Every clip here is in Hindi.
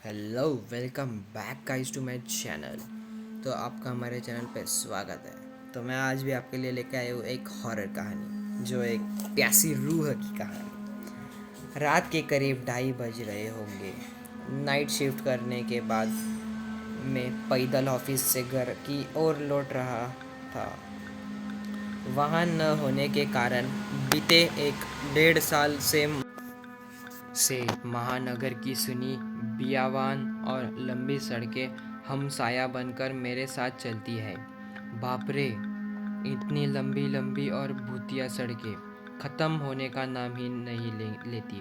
Hello, welcome back guys to my channel. तो आपका हमारे चैनल पे स्वागत है। तो मैं आज भी आपके लिए लेके आया हूँ एक हॉरर कहानी, जो एक प्यासी रूह की कहानी। रात के करीब 2:30 बज रहे होंगे। नाइट शिफ्ट करने के बाद मैं पैदल ऑफिस से घर की ओर लौट रहा था। वाहन न होने के कारण बीते 1 डेढ़ साल से महानगर की सुनी बियावान और लंबी सड़कें हमसाया बनकर मेरे साथ चलती है। बाप रे, इतनी लंबी लंबी और भूतिया सड़कें खत्म होने का नाम ही नहीं लेती।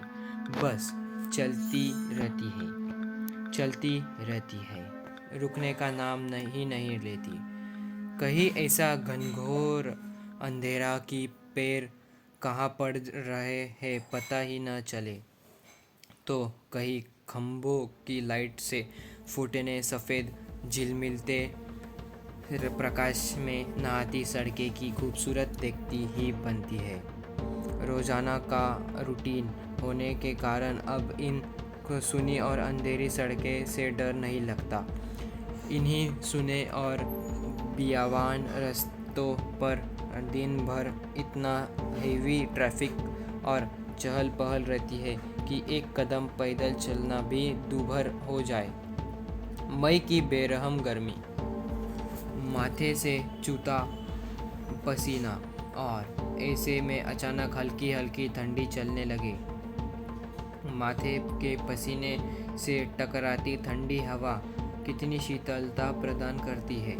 बस चलती रहती है, चलती रहती है, रुकने का नाम नहीं लेती। कहीं ऐसा घनघोर अंधेरा कि पैर कहाँ पड़ रहे हैं पता ही न चले, तो कहीं खंभों की लाइट से फूटने सफ़ेद झिलमिलते प्रकाश में नहाती सड़कें की खूबसूरत देखती ही बनती है। रोज़ाना का रूटीन होने के कारण अब इन सुनी और अंधेरी सड़कें से डर नहीं लगता। इन्हीं सुने और बियावान रास्तों पर दिन भर इतना हेवी ट्रैफिक और चहल पहल रहती है कि एक कदम पैदल चलना भी दूभर हो जाए। मई की बेरहम गर्मी, माथे से चूता पसीना, और ऐसे में अचानक हल्की हल्की ठंडी चलने लगे। माथे के पसीने से टकराती ठंडी हवा कितनी शीतलता प्रदान करती है।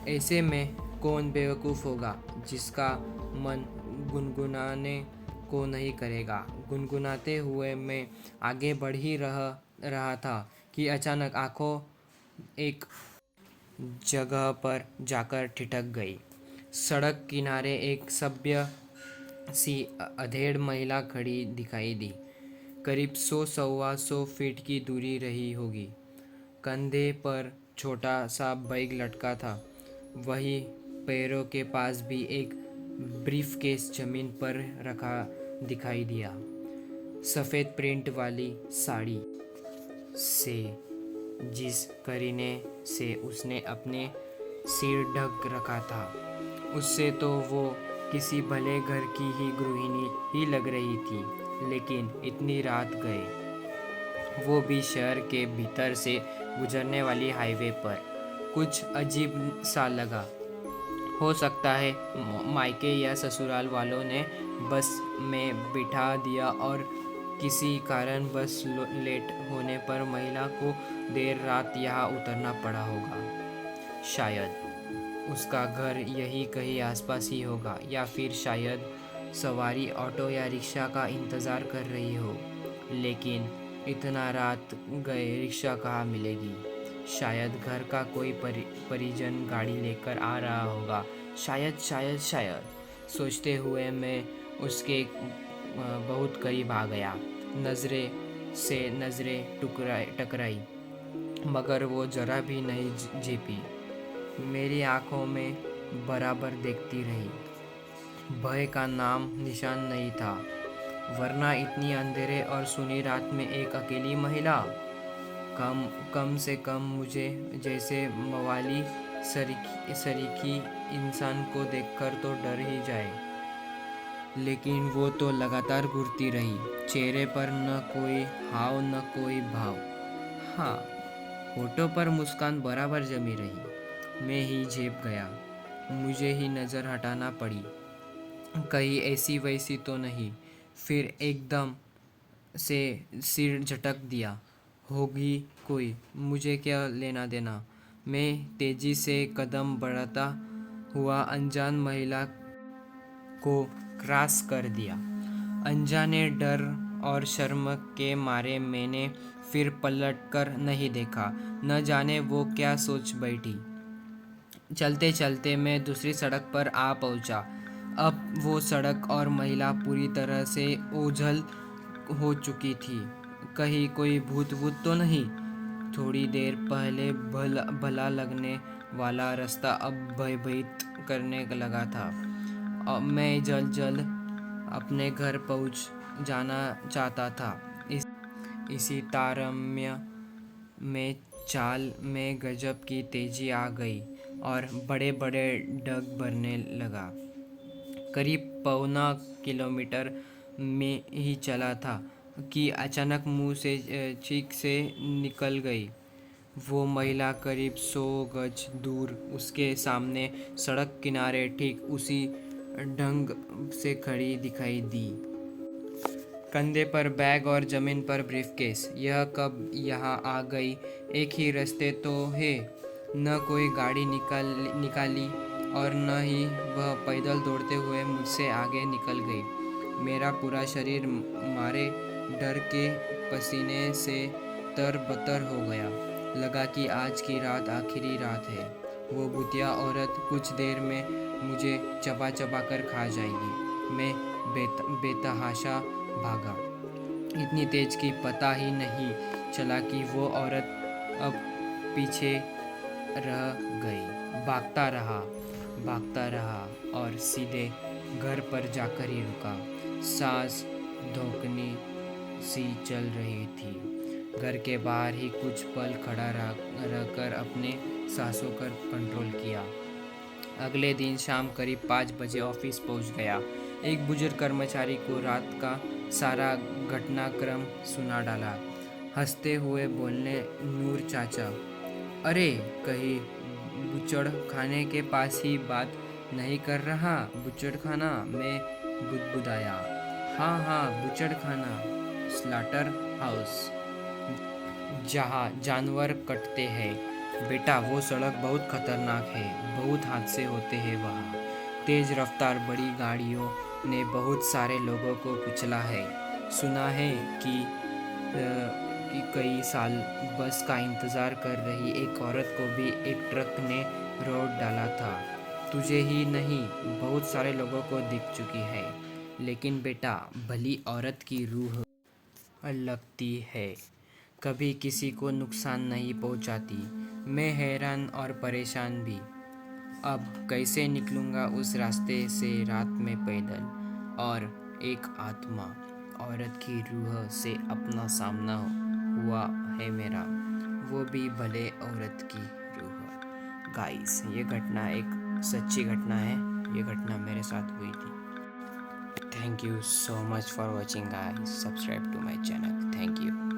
ऐसे में कौन बेवकूफ़ होगा जिसका मन गुनगुनाने को नहीं करेगा। गुनगुनाते हुए मैं आगे बढ़ ही रहा था कि अचानक आंखों एक जगह पर जाकर ठिठक गई। सड़क किनारे एक सभ्य सी अधेड़ महिला खड़ी दिखाई दी। करीब 100-125 फीट की दूरी रही होगी। कंधे पर छोटा सा बैग लटका था। वही पैरों के पास भी एक ब्रीफकेस जमीन पर रखा दिखाई दिया। सफ़ेद प्रिंट वाली साड़ी से जिस करीने से उसने अपने सिर ढक रखा था, उससे तो वो किसी भले घर की ही गृहिणी ही लग रही थी। लेकिन इतनी रात गए, वो भी शहर के भीतर से गुजरने वाली हाईवे पर, कुछ अजीब सा लगा। हो सकता है मायके या ससुराल वालों ने बस में बिठा दिया और किसी कारण बस लेट होने पर महिला को देर रात यहाँ उतरना पड़ा होगा। शायद उसका घर यही कहीं आसपास ही होगा, या फिर शायद सवारी ऑटो या रिक्शा का इंतज़ार कर रही हो। लेकिन इतना रात गए रिक्शा कहाँ मिलेगी। शायद घर का कोई परिजन गाड़ी लेकर आ रहा होगा। शायद शायद शायद सोचते हुए मैं उसके बहुत करीब आ गया। नज़रें से नज़रें टकराई, मगर वो ज़रा भी नहीं झेपी। मेरी आंखों में बराबर देखती रही। भय का नाम निशान नहीं था, वरना इतनी अंधेरे और सुनी रात में एक अकेली महिला। कम कम से कम मुझे जैसे मवाली सरीखी इंसान को देखकर तो डर ही जाए। लेकिन वो तो लगातार घूरती रही, चेहरे पर न कोई हाव न कोई भाव। हाँ, होठों पर मुस्कान बराबर जमी रही। मैं ही झेप गया, मुझे ही नज़र हटाना पड़ी। कहीं ऐसी वैसी तो नहीं। फिर एकदम से सिर झटक दिया। होगी कोई, मुझे क्या लेना देना। मैं तेज़ी से कदम बढ़ाता हुआ अनजान महिला को क्रॉस कर दिया। अनजाने डर और शर्म के मारे मैंने फिर पलट कर नहीं देखा। न जाने वो क्या सोच बैठी। चलते चलते मैं दूसरी सड़क पर आ पहुंचा। अब वो सड़क और महिला पूरी तरह से ओझल हो चुकी थी। कहीं कोई भूत वूत तो नहीं। थोड़ी देर पहले भला लगने वाला रास्ता अब भयभीत करने लगा था। अब मैं जल्द जल्द अपने घर पहुंच जाना चाहता था। इसी तारतम्य में चाल में गजब की तेजी आ गई और बड़े बड़े डग भरने लगा। करीब पौना किलोमीटर में ही चला था कि अचानक मुंह से चीख से निकल गई। वो महिला करीब 100 गज दूर उसके सामने सड़क किनारे ठीक उसी ढंग से खड़ी दिखाई दी। कंधे पर बैग और जमीन पर ब्रीफकेस। यह कब यहाँ आ गई? एक ही रास्ते तो है। न कोई गाड़ी निकाली और न ही वह पैदल दौड़ते हुए मुझसे आगे निकल गई। मेरा पूरा शरीर मारे डर के पसीने से तरबतर हो गया। लगा कि आज की रात आखिरी रात है। वो भूतिया औरत कुछ देर में मुझे चबा चबा कर खा जाएगी। मैं बेतहाशा भागा। इतनी तेज कि पता ही नहीं चला कि वो औरत अब पीछे रह गई। भागता रहा और सीधे घर पर जाकर ही रुका। सांस धोखनी सी चल रही थी। घर के बाहर ही कुछ पल खड़ा रहकर अपने सांसों पर कंट्रोल किया। अगले दिन शाम करीब 5 बजे ऑफिस पहुंच गया। एक बुजुर्ग कर्मचारी को रात का सारा घटनाक्रम सुना डाला। हंसते हुए बोलने, नूर चाचा, अरे कहीं बुचड़ खाने के पास ही बात नहीं कर रहा? बुचड़ खाना? मैं बुदबुदाया। हाँ, बुचड़ खाना, स्लाटर हाउस, जहाँ जानवर कटते हैं। बेटा, वो सड़क बहुत खतरनाक है। बहुत हादसे होते हैं वहाँ। तेज रफ्तार बड़ी गाड़ियों ने बहुत सारे लोगों को कुचला है। सुना है कि कई साल बस का इंतज़ार कर रही एक औरत को भी एक ट्रक ने रोड डाला था। तुझे ही नहीं, बहुत सारे लोगों को दिख चुकी है। लेकिन बेटा, भली औरत की रूह लगती है, कभी किसी को नुकसान नहीं पहुंचाती। मैं हैरान और परेशान भी। अब कैसे निकलूँगा उस रास्ते से रात में पैदल? और एक आत्मा, औरत की रूह से अपना सामना हुआ है मेरा, वो भी भले औरत की रूह। गाइस, ये घटना एक सच्ची घटना है। ये घटना मेरे साथ हुई थी। Thank you so much for watching guys. Subscribe to my channel. Thank you.